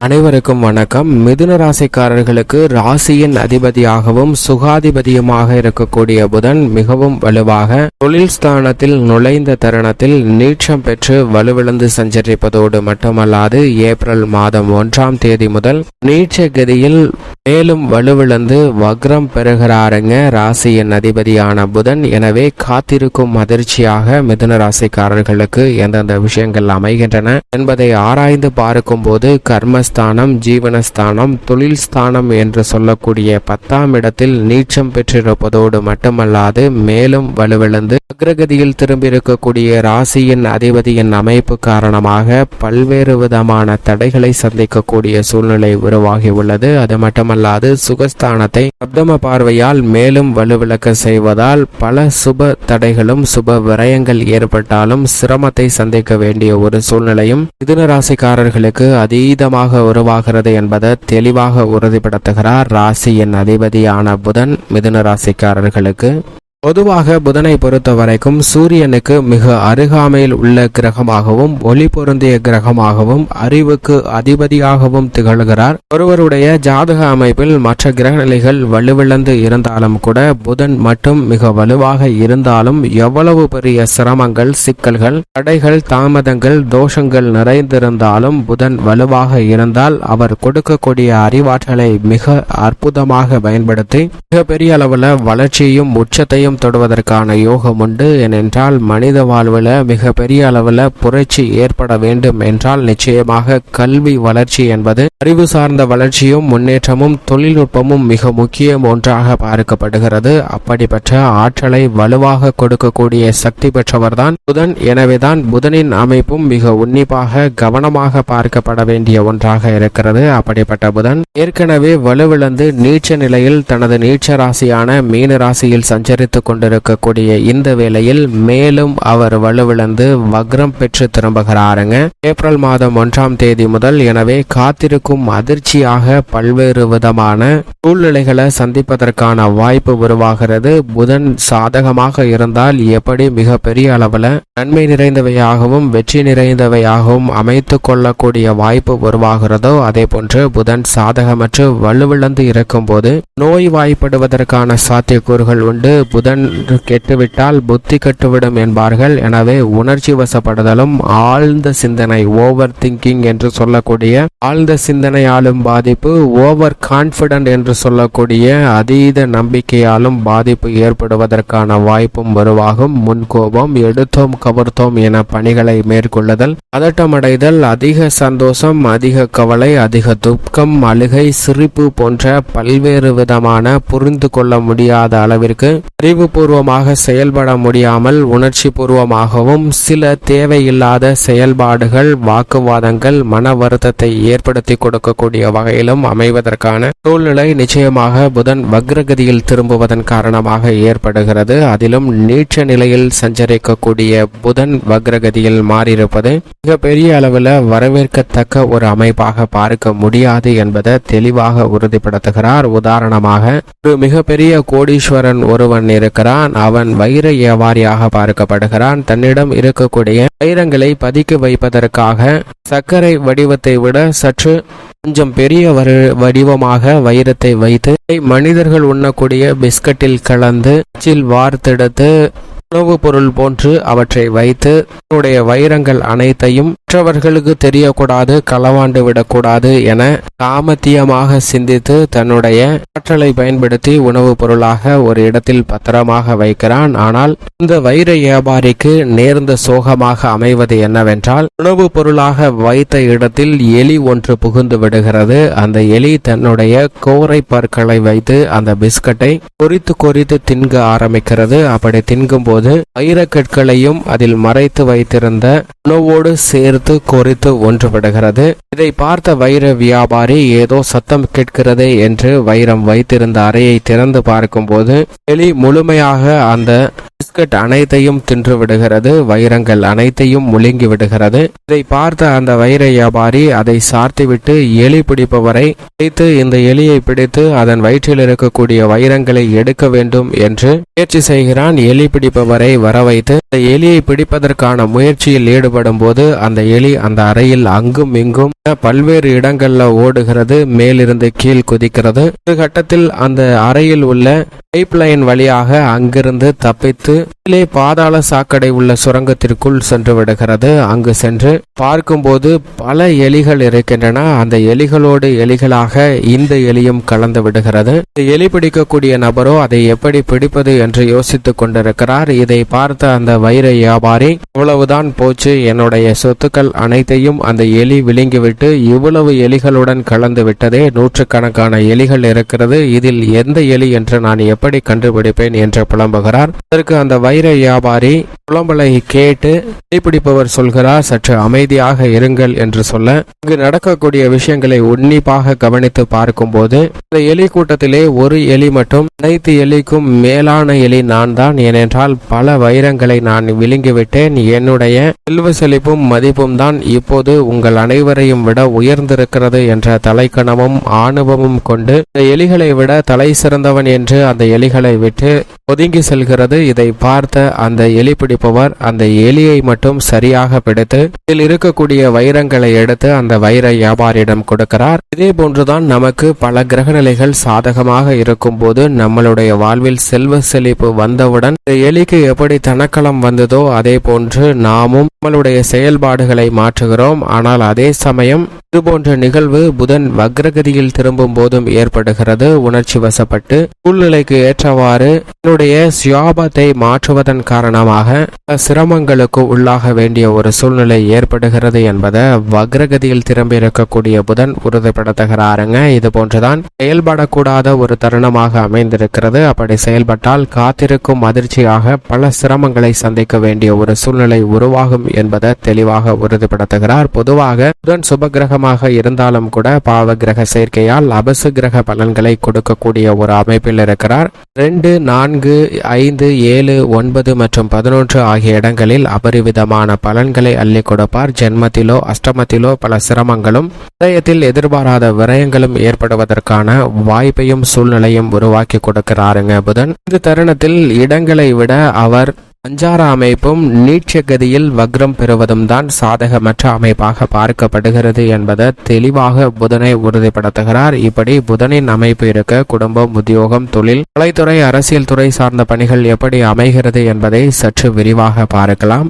அனைவருக்கும் வணக்கம். மிதுன ராசிக்காரர்களுக்கு ராசியின் அதிபதியாகவும் சுகாதிபதியுமாக இருக்கக்கூடிய புதன் மிகவும் வலுவாக தொழில் ஸ்தானத்தில் நுழைந்த தருணத்தில் நீட்சம் பெற்று வலுவிழந்து சஞ்சரிப்பதோடு மட்டுமல்லாது ஏப்ரல் மாதம் 1ஆம் தேதி முதல் நீட்ச கதியில் மேலும் வலுவிழந்து வக்ரம் பெறுகிறாருங்க ராசியின் அதிபதியான புதன். எனவே காத்திருக்கும் அதிர்ச்சியாக மிதுன ராசிக்காரர்களுக்கு எந்தெந்த விஷயங்கள் அமைகின்றன என்பதை ஆராய்ந்து பார்க்கும் போது கர்மஸ்தானம், ஜீவனஸ்தானம், தொழில் ஸ்தானம் என்று சொல்லக்கூடிய 10ஆம் இடத்தில் நீச்சம் பெற்றிருப்பதோடு மட்டுமல்லாது மேலும் வலுவிழந்து அக்ரகதியில் திரும்பியிருக்கக்கூடிய ராசியின் அதிபதியின் அமைப்பு காரணமாக பல்வேறு விதமான தடைகளை சந்திக்கக்கூடிய சூழ்நிலை உருவாகியுள்ளது. அது மட்டுமல்லாது சுகஸ்தானத்தை சப்தம பார்வையால் மேலும் வலுவிழக்க செய்வதால் பல சுப தடைகளும் சுப விரயங்கள் ஏற்பட்டாலும் சிரமத்தை சந்திக்க வேண்டிய ஒரு சூழ்நிலையும் மிதுன ராசிக்காரர்களுக்கு அதீதமாக உருவாகிறது என்பதை தெளிவாக உறுதிப்படுத்துகிறார் ராசியின் அதிபதியான புதன். மிதுன ராசிக்காரர்களுக்கு பொதுவாக புதனை பொறுத்த வரைக்கும் சூரியனுக்கு மிக அருகாமையில் உள்ள கிரகமாகவும் ஒளி பொருந்திய கிரகமாகவும் அறிவுக்கு அதிபதியாகவும் திகழ்கிறார். ஒருவருடைய ஜாதக அமைப்பில் மற்ற கிரகநிலைகள் வலுவிழந்து இருந்தாலும் கூட புதன் மட்டும் மிக வலுவாக இருந்தாலும் எவ்வளவு பெரிய சிரமங்கள், சிக்கல்கள், தடைகள், தாமதங்கள், தோஷங்கள் நிறைந்திருந்தாலும் புதன் வலுவாக இருந்தால் அவர் கொடுக்கக்கூடிய அறிவாற்றலை மிக அற்புதமாக பயன்படுத்தி மிகப்பெரிய அளவில் வளர்ச்சியும் உச்சத்தையும் தொடுவதற்கான யோகம் உண்டு. ஏனென்றால் மனித வாழ்வில் மிக பெரிய அளவில் புரட்சி ஏற்பட வேண்டும் என்றால் நிச்சயமாக கல்வி வளர்ச்சி என்பது அறிவு சார்ந்த வளர்ச்சியும் முன்னேற்றமும் தொழில்நுட்பமும் மிக முக்கியம் ஒன்றாக பார்க்கப்படுகிறது. அப்படிப்பட்ட ஆற்றலை வலுவாக கொடுக்கக்கூடிய சக்தி பெற்றவர்தான் புதன். எனவேதான் புதனின் அமைப்பும் மிக உன்னிப்பாக கவனமாக பார்க்கப்பட வேண்டிய ஒன்றாக இருக்கிறது. அப்படிப்பட்ட புதன் ஏற்கனவே வலுவிழந்து நீச்ச நிலையில் தனது நீச்ச ராசியான மீன ராசியில் சஞ்சரித்து கொண்டிருக்கக்கூடிய இந்த வேளையில் மேலும் அவர் வலுவிழந்து வக்ரம் பெற்று திரும்புகிறாருங்க ஏப்ரல் மாதம் 1ஆம் தேதி முதல். எனவே காத்திருக்கும் அதிர்ச்சியாக பல்வேறு விதமான சூழ்நிலைகளை சந்திப்பதற்கான வாய்ப்பு உருவாகிறது. புதன் சாதகமாக இருந்தால் எப்படி மிக பெரிய அளவில் நன்மை நிறைந்தவையாகவும் வெற்றி நிறைந்தவையாகவும் அமைத்து கொள்ளக்கூடிய வாய்ப்பு உருவாகிறதோ அதே போன்று புதன் சாதகமற்று வலுவிழந்து இருக்கும் போது நோய் வாய்ப்படுவதற்கான சாத்தியக்கூறுகள் உண்டு. புதன் கெட்டுவிட்டால் புத்தி கெட்டுவிடும் என்பார்கள். எனவே உணர்ச்சி வசப்படுதலும் ஆழ்ந்த சிந்தனை, ஓவர் திங்கிங் என்று சொல்லக்கூடிய ஆழ்ந்த சிந்தனையாலும் பாதிப்பு, ஓவர் கான்பிடன்ட் என்று சொல்லக்கூடிய அதீத நம்பிக்கையாலும் பாதிப்பு ஏற்படுவதற்கான வாய்ப்பும் உருவாகும். முன்கோபம், எடுத்தோம் கவர்த்தோம் என பணிகளை மேற்கொள்ளுதல், பதட்டமடைதல், அதிக சந்தோஷம், அதிக கவலை, அதிக துக்கம், அழுகை, சிரிப்பு போன்ற பல்வேறு விதமான புரிந்து கொள்ள முடியாத அளவிற்கு அறிவுபூர்வமாக செயல்பட முடியாமல் உணர்ச்சி பூர்வமாகவும் சில தேவையில்லாத செயல்பாடுகள், வாக்குவாதங்கள், மன வருத்தத்தை ஏற்படுத்தி கொடுக்கக்கூடிய வகையிலும் அமைவதற்கான சூழ்நிலை நிச்சயமாக புதன் வக்ரகதியில் திரும்புவதன் காரணமாக ஏற்படுகிறது. அதிலும் நீட்ச நிலையில் சஞ்சரிக்கக்கூடிய புதன் வக்ரகதியில் மாறியிருப்பது மிகப்பெரிய அளவில் வரவேற்கத்தக்க ஒரு அமைப்பாக பார்க்க முடியாது என்பதை தெளிவாக உறுதிப்படுத்துகிறார். உதாரணமாக ஒரு மிகப்பெரிய கோடீஸ்வரன் ஒருவன் இருக்கிறான். அவன் வைர வியாபாரியாக பார்க்கப்படுகிறான். தன்னிடம் இருக்கக்கூடிய வைரங்களை பதுக்கி வைப்பதற்காக சர்க்கரை வடிவத்தை விட சற்று கொஞ்சம் பெரிய வடிவமாக வைரத்தை வைத்து மனிதர்கள் உண்ணக்கூடிய பிஸ்கட்டில் கலந்து வார்த்தெடுத்து உணவுப் பொருள் போன்று அவற்றை வைத்து தன்னுடைய வைரங்கள் அனைத்தையும் மற்றவர்களுக்கு தெரியக்கூடாது, களவாண்டு விடக்கூடாது என காமத்தியமாக சிந்தித்து தன்னுடைய ஆற்றலை பயன்படுத்தி உணவுப் பொருளாக ஒரு இடத்தில் பத்திரமாக வைக்கிறான். ஆனால் இந்த வைர வியாபாரிக்கு நேர்ந்த சோகமாக அமைவது என்னவென்றால் உணவுப் பொருளாக வைத்த இடத்தில் எலி ஒன்று புகுந்து விடுகிறது. அந்த எலி தன்னுடைய கோரை பற்களை வைத்து அந்த பிஸ்கட்டை கொறித்து தின்க ஆரம்பிக்கிறது. அப்படி தின்கும் போது வைரக்கற்களையும் அதில் மறைத்து வைத்திருந்த உணவோடு சேர்த்து கொறித்து ஒன்றுபடுகிறது. இதை பார்த்த வைர வியாபாரி ஏதோ சத்தம் கேட்கிறதே என்று வைரம் வைத்திருந்த அறையை திறந்து பார்க்கும்போது எலி முழுமையாக அந்த பிஸ்கட் அனைத்தையும் தின்று விடுகிறது. வைரங்கள் அனைத்தையும் முழுங்கி விடுகிறது. இதை பார்த்த அந்த வைர வியாபாரி அதை சார்த்திவிட்டு எலி பிடிப்பவரை பிடித்து இந்த எலியை பிடித்து அதன் வயிற்றில் இருக்கக்கூடிய வைரங்களை எடுக்க வேண்டும் என்று முயற்சி செய்கிறான். எலி பிடிப்பவர் ஒருவரை வர வைத்து அந்த எலியை பிடிப்பதற்கான முயற்சியில் ஈடுபடும் போது அந்த எலி அந்த அறையில் அங்கும் இங்கும் பல்வேறு இடங்கள்ல ஓடுகிறது, மேலிருந்து கீழ் குதிக்கிறது. ஒரு கட்டத்தில் அந்த அறையில் உள்ள பைப் லைன் வழியாக அங்கிருந்து தப்பித்து கீழே பாதாள சாக்கடை உள்ள சுரங்கத்திற்குள் சென்று விடுகிறது. அங்கு சென்று பார்க்கும்போது பல எலிகள் இருக்கின்றன. அந்த எலிகளோடு எலிகளாக இந்த எலியும் கலந்து விடுகிறது. இந்த எலி பிடிக்கக்கூடிய நபரோ அதை எப்படி பிடிப்பது என்று யோசித்துக் கொண்டிருக்கிறார். இதை பார்த்த அந்த வைர வியாபாரி, இவ்வளவுதான் போச்சு, என்னுடைய சொத்துக்கள் அனைத்தையும் அந்த எலி விழுங்கிவிட்டு இவ்வளவு எலிகளுடன் கலந்து விட்டதே, நூற்றுக்கணக்கான எலிகள் இருக்கிறது, இதில் எந்த எலி என்று நான் எப்படி கண்டுபிடிப்பேன் என்று புலம்புகிறார். அதற்கு அந்த வைர வியாபாரி புலம்பலை கேட்டு பிடிப்பவர் சொல்கிறார், சற்று அமைதியாக இருங்கள் என்று சொல்ல, இங்கு நடக்கக்கூடிய விஷயங்களை உன்னிப்பாக கவனித்து பார்க்கும்போது இந்த எலி கூட்டத்திலே ஒரு எலி மட்டும் அனைத்து எலிக்கும் மேலான எலி நான் தான், ஏனென்றால் பல வைரங்களை நான் விழுங்கிவிட்டேன், என்னுடைய செல்வ செழிப்பும் மதிப்பும் தான் இப்போது உங்கள் அனைவரையும் விட உயர்ந்திருக்கிறது என்ற தலைக்கணமும் ஆணவமும் கொண்டு இந்த எலிகளை விட தலை சிறந்தவன் என்று அந்த எலிகளை விட்டு ஒதுங்கி செல்கிறது. இதை பார்த்த அந்த எலி பிடிப்பவர் அந்த எலியை மட்டும் சரியாக பிடித்து இதில் இருக்கக்கூடிய வைரங்களை எடுத்து அந்த வைர வியாபாரியிடம் கொடுக்கிறார். இதே போன்றுதான் நமக்கு பல கிரகநிலைகள் சாதகமாக இருக்கும் போது நம்மளுடைய வாழ்வில் செல்வ செழிப்பு வந்தவுடன் இந்த எலிக்கு எப்படி தனக்களம் வந்ததோ அதே போன்று நாமும் நம்மளுடைய செயல்பாடுகளை மாற்றுகிறோம். ஆனால் அதே சமயம் இதுபோன்ற நிகழ்வு புதன் வக்ரகதியில் திரும்பும் போதும் ஏற்படுகிறது. உணர்ச்சி வசப்பட்டு சூழ்நிலைக்கு ஏற்றவாறு என்னுடைய சுயாபத்தை மாற்றுவதன் காரணமாக சிரமங்களுக்கு உள்ளாக வேண்டிய ஒரு சூழ்நிலை ஏற்படுகிறது என்பதை வக்ரகதியில் திரும்பி இருக்கக்கூடிய புதன் உறுதிப்படுத்துகிறாருங்க. இது போன்றுதான் செயல்படக்கூடாத ஒரு தருணமாக அமைந்திருக்கிறது. அப்படி செயல்பட்டால் காத்திருக்கும் அதிர்ச்சியாக பல சிரமங்களை சந்திக்க வேண்டிய ஒரு சூழ்நிலை உருவாகும் என்பதை தெளிவாக உறுதிப்படுத்துகிறார். பொதுவாக புதன் சுபகிரகமாக இருந்தாலும் கூட பாவ கிரக சேர்க்கையால் அபசு கிரக பலன்களை கொடுக்கக்கூடிய ஒரு அமைப்பில் இருக்கிறார். 2, 4, 5, 7, 9 மற்றும் 11 ஆகிய இடங்களில் அபரிவிதமான பலன்களை அள்ளி கொடுப்பார். ஜென்மத்திலோ அஷ்டமத்திலோ பல சிரமங்களும் இதயத்தில் எதிர்பாராத விரயங்களும் ஏற்படுவதற்கான வாய்ப்பையும் சூழ்நிலையும் உருவாக்கி கொடுக்கிறாருங்க புதன். இந்த தருணத்தில் இடங்களை விட அவர் சஞ்சார அமைப்பும் நீட்ச கதியில் வக்ரம் பெறுவதும் தான் சாதகமற்ற அமைப்பாக பார்க்கப்படுகிறது என்பதை தெளிவாக புதனை உறுதிப்படுத்துகிறார். இப்படி புதனின் அமைப்பு இருக்க குடும்பம், உத்தியோகம், தொழில், கலைத்துறை, அரசியல் துறை சார்ந்த பணிகள் எப்படி அமைகிறது என்பதை சற்று விரிவாக பார்க்கலாம்.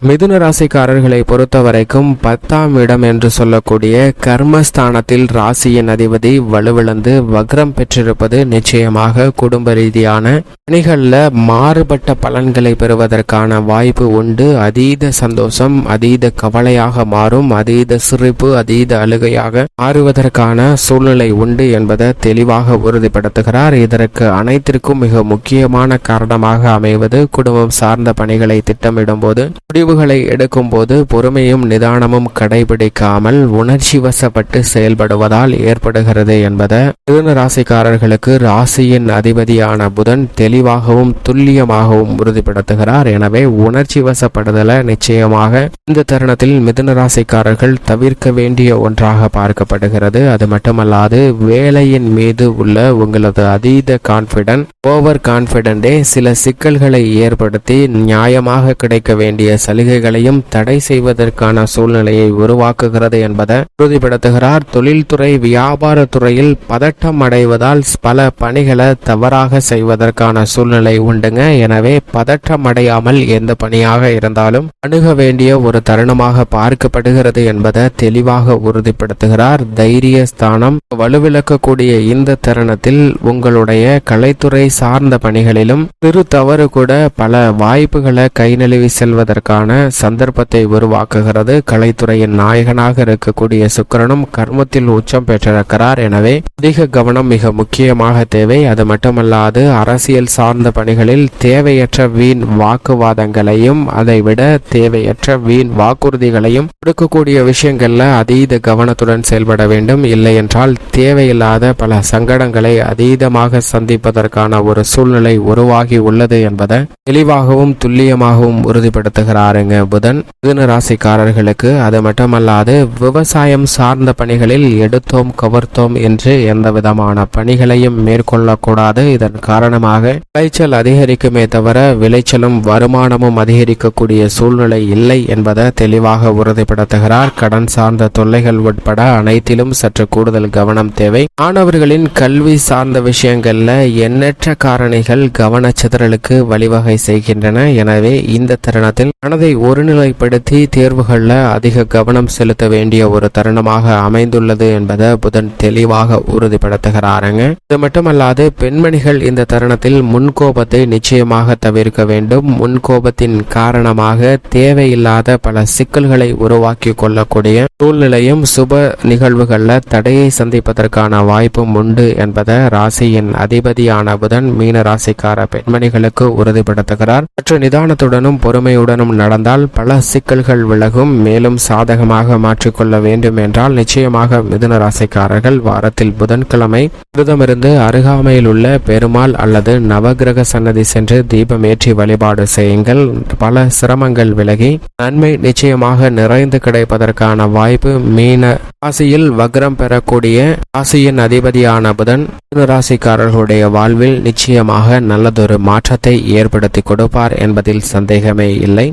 மிதுன ராசிக்காரர்களை பொறுத்த வரைக்கும் 10ஆம் இடம் என்று சொல்லக்கூடிய கர்மஸ்தானத்தில் ராசியின் அதிபதி வலுவிழந்து வக்ரம் பெற்றிருப்பது நிச்சயமாக குடும்ப ரீதியான பணிகள்ல மாறுபட்ட பலன்களை பெறுவதற்கான வாய்ப்பு உண்டு. அதீத சந்தோஷம் அதீத கவலையாக மாறும், அதீத சிரிப்பு அதீத அழுகையாக மாறுவதற்கான சூழ்நிலை உண்டு என்பதை தெளிவாக உறுதிப்படுத்துகிறார். இதற்கு அனைத்திற்கும் மிக முக்கியமான காரணமாக அமைவது குடும்பம் சார்ந்த பணிகளை திட்டமிடும் போது முடிவுகளை எடுக்கும் போது பொறுமையும் நிதானமும் கடைபிடிக்காமல் உணர்ச்சி வசப்பட்டு செயல்படுவதால் ஏற்படுகிறது என்பதை மிதுன ராசிக்காரர்களுக்கு ராசியின் அதிபதியான புதன் தெளிவாகவும் துல்லியமாகவும் உறுதிப்படுத்துகிறார். எனவே உணர்ச்சி வசப்படுதல நிச்சயமாக இந்த தருணத்தில் மிதுன ராசிக்காரர்கள் தவிர்க்க வேண்டிய ஒன்றாக பார்க்கப்படுகிறது. அது மட்டுமல்லாது வேலையின் மீது உள்ள உங்களது அதீத கான்பிடன்ட், ஓவர் கான்பிடன்டே சில சிக்கல்களை ஏற்படுத்தி நியாயமாக கிடைக்க வேண்டிய சலுகைகளையும் தடை செய்வதற்கான சூழ்நிலையை உருவாக்குகிறது என்பதை உறுதிப்படுத்துகிறார். தொழில்துறை, வியாபார துறையில் பதட்டம் அடைவதால் பல பணிகளை தவறாக செய்வதற்கான சூழ்நிலை உண்டுங்க. எனவே பதட்டம் அடையாமல் எந்த பணியாக இருந்தாலும் அணுக வேண்டிய ஒரு தருணமாக பார்க்கப்படுகிறது என்பதை தெளிவாக உறுதிப்படுத்துகிறார். தைரிய ஸ்தானம் வலுவிழக்கக்கூடிய இந்த தருணத்தில் உங்களுடைய கலைத்துறை சார்ந்த பணிகளிலும் சிறு தவறு கூட பல வாய்ப்புகளை கை நழுவி செல்வதற்கான சந்தர்ப்பத்தை உருவாக்குகிறது. கலைத்துறையின் நாயகனாக இருக்கக்கூடிய சுக்கிரனும் கர்மத்தில் உச்சம் பெற்றிருக்கிறார். எனவே அதிக கவனம் மிக முக்கியமாக தேவை. அது மட்டுமல்லாது அரசியல் சார்ந்த பணிகளில் தேவையற்ற வீண் வாக்குவாதங்களையும் அதைவிட தேவையற்ற வீண் வாக்குறுதிகளையும் கொடுக்கக்கூடிய விஷயங்கள்ல அதீத கவனத்துடன் செயல்பட வேண்டும். இல்லை என்றால் தேவையில்லாத பல சங்கடங்களை அதீதமாக சந்திப்பதற்கான ஒரு சூழ்நிலை உருவாகி உள்ளது என்பதை தெளிவாகவும் துல்லியமாகவும் உறுதிப்படுத்துகிறார் இருக்கிறாருங்க புதன். மிதுன ராசிக்காரர்களுக்கு அது மட்டுமல்லாது விவசாயம் சார்ந்த பணிகளில் எடுத்தோம் கவர்த்தோம் என்று எந்த விதமான பணிகளையும் மேற்கொள்ளக்கூடாது. இதன் காரணமாக விளைச்சல் அதிகரிக்குமே தவிர விளைச்சலும் வருமானமும் அதிகரிக்கக்கூடிய சூழ்நிலை இல்லை என்பதை தெளிவாக உறுதிப்படுத்துகிறார். கடன் சார்ந்த தொல்லைகள் உட்பட அனைத்திலும் சற்று கூடுதல் கவனம் தேவை. மாணவர்களின் கல்வி சார்ந்த விஷயங்கள்ல எண்ணற்ற காரணிகள் கவனச்சிதறலுக்கு வழிவகை செய்கின்றன. எனவே இந்த தருணத்தில் மனதை ஒருநிலைப்படுத்தி தேர்வுகள்ல அதிக கவனம் செலுத்த வேண்டிய ஒரு தருணமாக அமைந்துள்ளது என்பதை புதன் தெளிவாக உறுதிப்படுத்துகிறாருங்க. இது மட்டுமல்லாது பெண்மணிகள் இந்த தருணத்தில் முன்கோபத்தை நிச்சயமாக தவிர்க்க வேண்டும். முன்கோபத்தின் காரணமாக தேவையில்லாத பல சிக்கல்களை உருவாக்கி கொள்ளக்கூடிய சூழ்நிலையும் சுப நிகழ்வுகள்ல தடையை சந்திப்பதற்கான வாய்ப்பும் உண்டு என்பதை ராசியின் அதிபதியான புதன் மீன ராசிக்கார பெண்மணிகளுக்கு உறுதிப்படுத்துகிறார். மற்ற நிதானத்துடனும் பொறுமையுடனும் நடந்தால் பல சிக்கல்கள் விலகும். மேலும் சாதகமாக மாற்றிக்கொள்ள வேண்டும் என்றால் நிச்சயமாக மிதுன ராசிக்காரர்கள் வாரத்தில் புதன்கிழமை விரதமிருந்து அருகாமையில் உள்ள பெருமாள் அல்லது நவகிரக சன்னதி சென்று தீபமேற்றி வழிபாடு செய்யுங்கள். பல சிரமங்கள் விலகி நன்மை நிச்சயமாக நிறைந்து கிடைப்பதற்கான வாய்ப்பு மீன ராசியில் வக்ரம் பெறக்கூடிய ராசியின் அதிபதியான புதன் மிதுன ராசிக்காரர்களுடைய வாழ்வில் நிச்சயமாக நல்லதொரு மாற்றத்தை ஏற்படுத்தி கொடுப்பார் என்பதில் சந்தேகமே இல்லை.